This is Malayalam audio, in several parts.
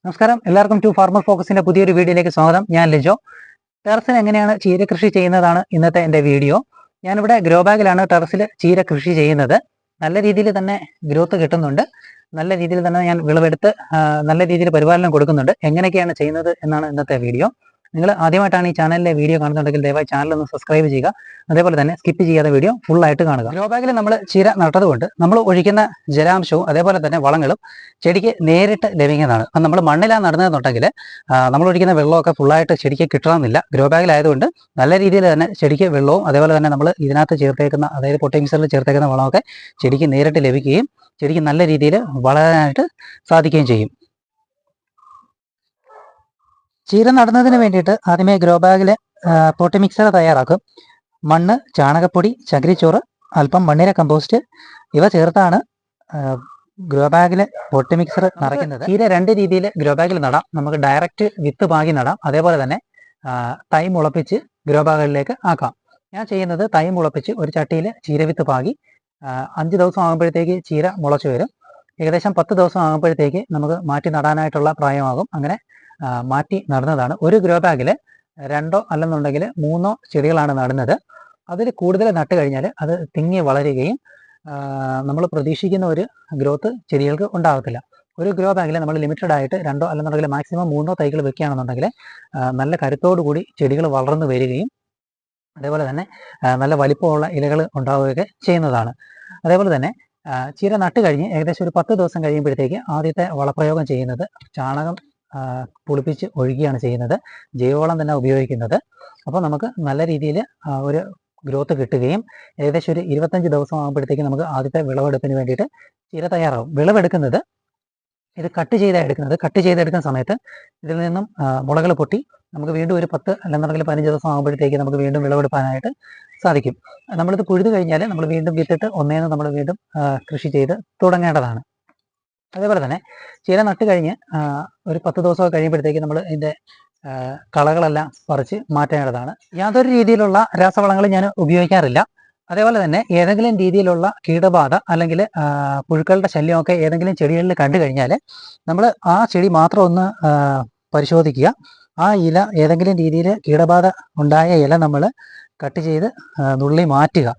നമസ്കാരം, എല്ലാവർക്കും ടു ഫാർമർ ഫോക്കസിന്റെ പുതിയൊരു വീഡിയോയിലേക്ക് സ്വാഗതം. ഞാൻ ലിജോ. ടെറസിൽ എങ്ങനെയാണ് ചീര കൃഷി ചെയ്യുന്നതാണ് ഇന്നത്തെ എൻ്റെ വീഡിയോ. ഞാനിവിടെ ഗ്രോ ബാഗിലാണ് ടെറസിൽ ചീര കൃഷി ചെയ്യുന്നത്. നല്ല രീതിയിൽ തന്നെ ഗ്രോത്ത് കിട്ടുന്നുണ്ട്. നല്ല രീതിയിൽ തന്നെ ഞാൻ വിളവെടുത്ത് നല്ല രീതിയിൽ പരിപാലനം കൊടുക്കുന്നുണ്ട്. എങ്ങനെയൊക്കെയാണ് ചെയ്യുന്നത് എന്നാണ് ഇന്നത്തെ വീഡിയോ. നിങ്ങൾ ആദ്യമായിട്ടാണ് ഈ ചാനലിലെ വീഡിയോ കാണുന്നുണ്ടെങ്കിൽ ദയവായി ചാനൽ ഒന്ന് സബ്സ്ക്രൈബ് ചെയ്യുക. അതേപോലെ തന്നെ സ്കിപ്പ് ചെയ്യാതെ വീഡിയോ ഫുൾ ആയിട്ട് കാണുക. ഗ്രോ ബാഗിൽ നമ്മൾ ചീര നട്ടതുകൊണ്ട് നമ്മൾ ഒഴിക്കുന്ന ജലാംശവും അതേപോലെ തന്നെ വളങ്ങളും ചെടിക്ക് നേരിട്ട് ലഭിക്കുന്നതാണ്. അപ്പം നമ്മൾ മണ്ണിലാണ് നടുന്നതെന്നുണ്ടെങ്കിൽ നമ്മൾ ഒഴിക്കുന്ന വെള്ളമൊക്കെ ഫുള്ളായിട്ട് ചെടിക്ക് കിട്ടണമെന്നില്ല. ഗ്രോ ബാഗിലായതുകൊണ്ട് നല്ല രീതിയിൽ തന്നെ ചെടിക്ക് വെള്ളവും അതേപോലെ തന്നെ നമ്മൾ ഇതിനകത്ത് ചേർത്തേക്കുന്ന അതായത് പൊട്ടി മിക്സറിൽ ചേർത്തേക്കുന്ന വളമൊക്കെ ചെടിക്ക് നേരിട്ട് ലഭിക്കുകയും ചെടിക്ക് നല്ല രീതിയിൽ വളരാനായിട്ട് സാധിക്കുകയും ചെയ്യും. ചീര നടുന്നതിന് വേണ്ടിയിട്ട് ആദ്യമേ ഗ്രോ ബാഗിൽ പോട്ടി മിക്സർ തയ്യാറാക്കും. മണ്ണ്, ചാണകപ്പൊടി, ചകിരിച്ചോറ്, അല്പം മണ്ണിര കമ്പോസ്റ്റ് ഇവ ചേർത്താണ് ഗ്രോ ബാഗിൽ പോട്ടി മിക്സർ നിറയ്ക്കുന്നത്. ചീര രണ്ട് രീതിയിൽ ഗ്രോ ബാഗിൽ നടാം. നമുക്ക് ഡയറക്റ്റ് വിത്ത് പാകി നടാം. അതേപോലെ തന്നെ തൈ മുളപ്പിച്ച് ഗ്രോ ബാഗുകളിലേക്ക് ആക്കാം. ഞാൻ ചെയ്യുന്നത് തൈ മുളപ്പിച്ച് ഒരു ചട്ടിയിൽ ചീര വിത്ത് പാകി 5 ദിവസം ആകുമ്പോഴത്തേക്ക് ചീര മുളച്ചു വരും. ഏകദേശം 10 ദിവസം ആകുമ്പോഴത്തേക്ക് നമുക്ക് മാറ്റി നടാനായിട്ടുള്ള പ്രായമാകും. അങ്ങനെ മാറ്റി നടുന്നതാണ്. ഒരു ഗ്രോ ബാഗിൽ 2 അല്ലെന്നുണ്ടെങ്കിൽ 3 ചെടികളാണ് നടുന്നത്. അതിൽ കൂടുതൽ നട്ട് കഴിഞ്ഞാൽ അത് തിങ്ങി വളരുകയും നമ്മൾ പ്രതീക്ഷിക്കുന്ന ഒരു ഗ്രോത്ത് ചെടികൾക്ക് ഉണ്ടാകത്തില്ല. ഒരു ഗ്രോ ബാഗിൽ നമ്മൾ ലിമിറ്റഡ് ആയിട്ട് 2 അല്ലെന്നുണ്ടെങ്കിൽ മാക്സിമം 3 തൈകൾ വെക്കുകയാണെന്നുണ്ടെങ്കിൽ നല്ല കരുത്തോടു കൂടി ചെടികൾ വളർന്നു വരികയും അതേപോലെ തന്നെ നല്ല വലിപ്പമുള്ള ഇലകൾ ഉണ്ടാവുകയൊക്കെ ചെയ്യുന്നതാണ്. അതേപോലെ തന്നെ ചീര നട്ട് കഴിഞ്ഞ് ഏകദേശം ഒരു 10 ദിവസം കഴിയുമ്പോഴത്തേക്ക് ആദ്യത്തെ വളപ്രയോഗം ചെയ്യുന്നത് ചാണകം പുളിപ്പിച്ച് ഒഴുകിയാണ് ചെയ്യുന്നത്. ജൈവവളം തന്നെ ഉപയോഗിക്കുന്നത്. അപ്പോൾ നമുക്ക് നല്ല രീതിയിൽ ഒരു ഗ്രോത്ത് കിട്ടുകയും ഏകദേശം ഒരു 25 ദിവസം ആകുമ്പോഴത്തേക്ക് നമുക്ക് ആദ്യത്തെ വിളവെടുപ്പിന് വേണ്ടിയിട്ട് ചീര തയ്യാറാവും. വിളവെടുക്കുന്നത് ഇത് കട്ട് ചെയ്തെടുക്കുന്ന സമയത്ത് ഇതിൽ നിന്നും മുളകൾ പൊട്ടി നമുക്ക് വീണ്ടും ഒരു 10 അല്ലെന്നുണ്ടെങ്കിൽ 15 ദിവസം ആകുമ്പോഴത്തേക്ക് നമുക്ക് വീണ്ടും വിളവെടുക്കാനായിട്ട് സാധിക്കും. നമ്മളിത് പുഴുതു കഴിഞ്ഞാൽ നമ്മൾ വീണ്ടും വിത്തിട്ട് ഒന്നേന്ന് നമ്മൾ വീണ്ടും കൃഷി ചെയ്ത് തുടങ്ങേണ്ടതാണ്. അതേപോലെ തന്നെ ചീര നട്ട് കഴിഞ്ഞ് ഒരു 10 ദിവസമൊക്കെ കഴിയുമ്പോഴത്തേക്ക് നമ്മൾ ഇതിൻ്റെ കളകളെല്ലാം പറിച്ച് മാറ്റേണ്ടതാണ്. യാതൊരു രീതിയിലുള്ള രാസവളങ്ങൾ ഞാൻ ഉപയോഗിക്കാറില്ല. അതേപോലെ തന്നെ ഏതെങ്കിലും രീതിയിലുള്ള കീടബാധ അല്ലെങ്കിൽ പുഴുക്കളുടെ ശല്യമൊക്കെ ഏതെങ്കിലും ചെടികളിൽ കണ്ടു കഴിഞ്ഞാൽ നമ്മൾ ആ ചെടി മാത്രം ഒന്ന് പരിശോധിക്കുക. ആ ഇല ഏതെങ്കിലും രീതിയിൽ കീടബാധ ഉണ്ടായ ഇല നമ്മൾ കട്ട് ചെയ്ത് നുള്ളി മാറ്റുക.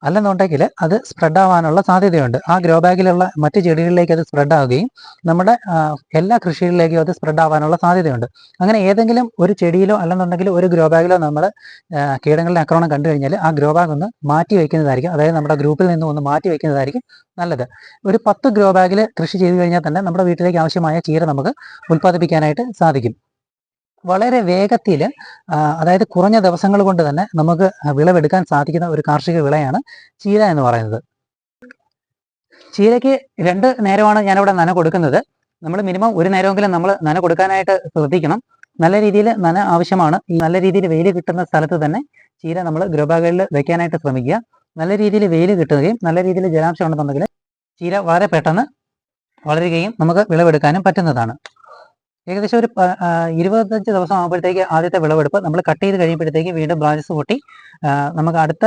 അല്ലെന്നുണ്ടെങ്കിൽ അത് സ്പ്രെഡ് ആവാനുള്ള സാധ്യതയുണ്ട്. ആ ഗ്രോ ബാഗിലുള്ള മറ്റ് ചെടികളിലേക്ക് അത് സ്പ്രെഡ് ആവുകയും നമ്മുടെ എല്ലാ കൃഷികളിലേക്കും അത് സ്പ്രെഡ് ആവാനുള്ള സാധ്യതയുണ്ട്. അങ്ങനെ ഏതെങ്കിലും ഒരു ചെടിയിലോ അല്ലെന്നുണ്ടെങ്കിൽ ഒരു ഗ്രോ ബാഗിലോ നമ്മൾ കീടങ്ങളുടെ ആക്രമണം കണ്ടു കഴിഞ്ഞാൽ ആ ഗ്രോ ബാഗ് ഒന്ന് മാറ്റി വയ്ക്കുന്നതായിരിക്കും. അതായത് നമ്മുടെ ഗ്രൂപ്പിൽ നിന്ന് ഒന്ന് മാറ്റി വയ്ക്കുന്നതായിരിക്കും നല്ലത്. ഒരു 10 ഗ്രോ ബാഗിൽ കൃഷി ചെയ്തു കഴിഞ്ഞാൽ തന്നെ നമ്മുടെ വീട്ടിലേക്ക് ആവശ്യമായ ചീര നമുക്ക് ഉൽപ്പാദിപ്പിക്കാനായിട്ട് സാധിക്കും. വളരെ വേഗത്തിൽ അതായത് കുറഞ്ഞ ദിവസങ്ങൾ കൊണ്ട് തന്നെ നമുക്ക് വിളവെടുക്കാൻ സാധിക്കുന്ന ഒരു കാർഷിക വിളയാണ് ചീര എന്ന് പറയുന്നത്. ചീരയ്ക്ക് 2 നേരമാണ് ഞാനിവിടെ നന കൊടുക്കുന്നത്. നമ്മൾ മിനിമം ഒരു നേരമെങ്കിലും നമ്മൾ നന കൊടുക്കാനായിട്ട് ശ്രദ്ധിക്കണം. നല്ല രീതിയിൽ നന ആവശ്യമാണ്. ഈ നല്ല രീതിയിൽ വെയിൽ കിട്ടുന്ന സ്ഥലത്ത് തന്നെ ചീര നമ്മൾ ഗ്രോ ബാഗുകളിൽ വെക്കാനായിട്ട് ശ്രമിക്കുക. നല്ല രീതിയിൽ വെയിൽ കിട്ടുകയും നല്ല രീതിയിൽ ജലാംശം ഉണ്ടെന്നുണ്ടെങ്കിൽ ചീര വളരെ പെട്ടെന്ന് വളരുകയും നമുക്ക് വിളവെടുക്കാനും പറ്റുന്നതാണ്. ഏകദേശം ഒരു 25 ദിവസം ആകുമ്പോഴത്തേക്ക് ആദ്യത്തെ വിളവെടുപ്പ് നമ്മൾ കട്ട് ചെയ്ത് കഴിയുമ്പോഴത്തേക്ക് വീണ്ടും ബ്രാഞ്ചസ് പൊട്ടി നമുക്ക് അടുത്ത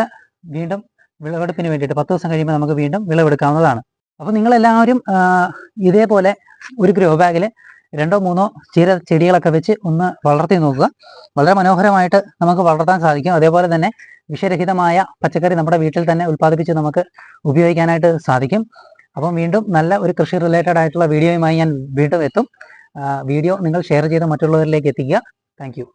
വീണ്ടും വിളവെടുപ്പിന് വേണ്ടിയിട്ട് 10 ദിവസം കഴിയുമ്പോൾ നമുക്ക് വീണ്ടും വിളവെടുക്കാവുന്നതാണ്. അപ്പോൾ നിങ്ങളെല്ലാവരും ഇതേപോലെ ഒരു ഗ്രോ ബാഗിൽ 2-3 ചെടികളൊക്കെ വെച്ച് ഒന്ന് വളർത്തി നോക്കുക. വളരെ മനോഹരമായിട്ട് നമുക്ക് വളർത്താൻ സാധിക്കും. അതേപോലെ തന്നെ വിഷരഹിതമായ പച്ചക്കറി നമ്മുടെ വീട്ടിൽ തന്നെ ഉൽപ്പാദിപ്പിച്ച് നമുക്ക് ഉപയോഗിക്കാനായിട്ട് സാധിക്കും. അപ്പം വീണ്ടും നല്ല ഒരു കൃഷി റിലേറ്റഡ് ആയിട്ടുള്ള വീഡിയോയുമായി ഞാൻ വീണ്ടും എത്തും. വീഡിയോ നിങ്ങൾ ഷെയർ ചെയ്ത് മറ്റുള്ളവരിലേക്ക് എത്തിക്കുക. Thank you.